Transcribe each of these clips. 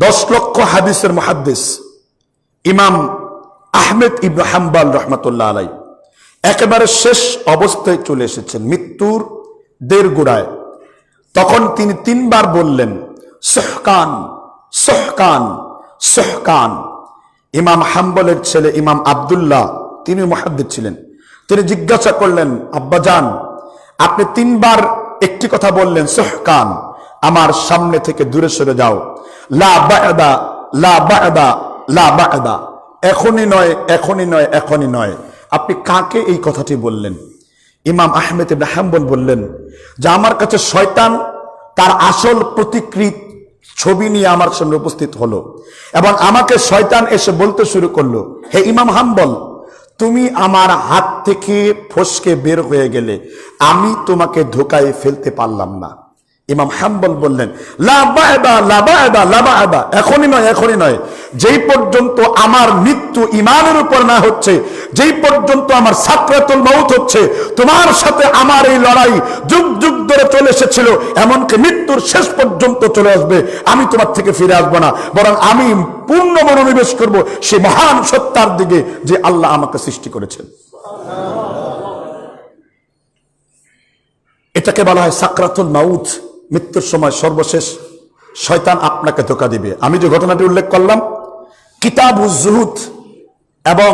10 লক্ষ হাদিসের মুহাদ্দিস ইমাম আহমেদ ইবনে হাম্বল রহমাতুল্লাহ আলাইহি একেবারে শেষ অবস্থায় চলে এসেছেন, মৃত্যুর দেড়গোড়ায়। তখন তিনি 3 বার বললেন সুহকান সুহকান সুহকান। ইমাম হাম্বলের ছেলে ইমাম আব্দুল্লাহ, তিনি মুহাদ্দিস ছিলেন, তিনি জিজ্ঞাসা করলেন, আব্বাজান আপনি 3 বার একটি কথা বললেন সুহকান, আমার সামনে থেকে দূরে সরে যাও, লা বা'দা লা বা'দা লা বা'দা, এখনই নয় এখনই নয় এখনই নয়। আপনি কাকে এই কথাটি বললেন? ইমাম আহমেদ ইবনে হাম্বল বললেন যে আমার কাছে শয়তান তার আসল প্রতিকৃত ছবি নিয়ে আমার সামনে উপস্থিত হলো এবং আমাকে শয়তান এসে বলতে শুরু করলো, হে ইমাম হাম্বল, তুমি আমার হাত থেকে ফসকে বের হয়ে গেলে আমি তোমাকে ধোকায় ফেলতে পারলাম না। ইমাম হাম্বল বললেন লা বা'দা লা বা'দা লা বা'দা, এখনই নয় এখনই নয়, যেই পর্যন্ত আমার মৃত্যু ঈমানের উপর না হচ্ছে, যেই পর্যন্ত আমার সাকরাতুল মাউত হচ্ছে, তোমার সাথে আমার এই লড়াই যুগ যুগ ধরে চলে এসেছিল, এমনকি মৃত্যুর শেষ পর্যন্ত চলে আসবে, আমি তোমার থেকে ফিরে আসবো না, বরং আমি পূর্ণ মনোনিবেশ করব সেই মহান সত্তার দিকে যে আল্লাহ আমাকে সৃষ্টি করেছেন। এটাকে বলা হয় সাকরাতুল মাউত, মৃত্যুর সময় সর্বশেষ শয়তান আপনাকে ধোঁকা দিবে। আমি যে ঘটনাটি উল্লেখ করলাম কিতাবুজ জুহুদ এবং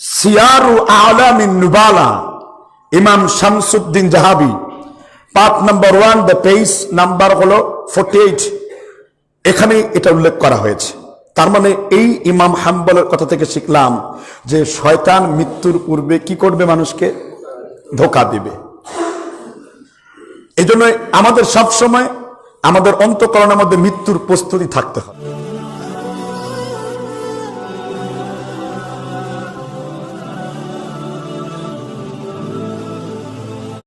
সিয়ারু Alam Nubala, Imam Shamsuddin Dhahabi, part number 1, the page number হলো 48, এখানে এটা উল্লেখ করা হয়েছে। তার মানে এই ইমাম হাম্বলের কথা থেকে শিখলাম যে শয়তান মৃত্যুর পূর্বে কি করবে? মানুষকে ধোঁকা দিবে। এই জন্য আমাদের সবসময় আমাদের অন্তঃকরণের মধ্যে মৃত্যুর প্রস্তুতি থাকতে হবে।